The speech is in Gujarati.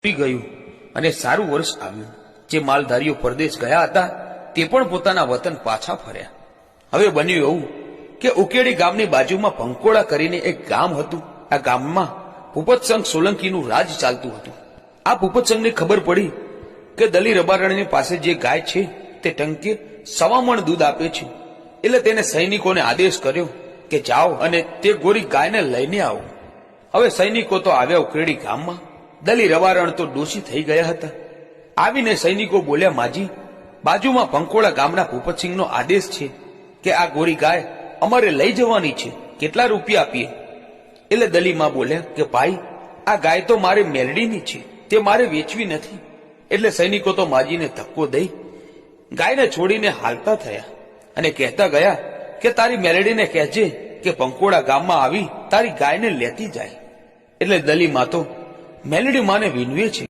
ગયું અને સારું વર્ષ આવ્યું। જે માલધારીઓ પરદેશ ગયા હતા તે પણ પોતાના વતન પાછા ફર્યા। હવે બન્યું એવું કે ઉકેડી ગામની બાજુમાં પંકોડા કરીને એક ગામ હતું। આ ગામમાં ભૂપતસંગ સોલંકીનું રાજ ચાલતું હતું। આ ભૂપતસંગને ખબર પડી કે દલી રબારણની પાસે જે ગાય છે તે ટંકે 1.25 મણ દૂધ આપે છે, એટલે તેને સૈનિકોને આદેશ કર્યો કે જાઓ અને તે ગોરી ગાયને લઈને આવો। હવે સૈનિકો તો આવ્યા ઉકેડી ગામમાં। દલી રવારણ તો ડોશી થઈ ગયા હતા। આવીને સૈનિકો બોલ્યા, માજી, બાજુમાં પંકોડા ગામના ભૂપતસિંહનો આદેશ છે કે આ ગોરી ગાય અમારે લઈ જવાની છે, કેટલા રૂપિયા આપીએ? એટલે દલીમાં બોલ્યા કે ભાઈ, આ ગાય તો મારે મેલડીની છે, તે મારે વેચવી નથી। એટલે સૈનિકો તો માજીને ધક્કો દઈ ગાયને છોડીને હાલતા થયા અને કહેતા ગયા કે તારી મેલડીને કહેજે કે પંકોડા ગામમાં આવી તારી ગાયને લેતી જાય। એટલે દલીમાં તો મેલડી માને વિનવે છે।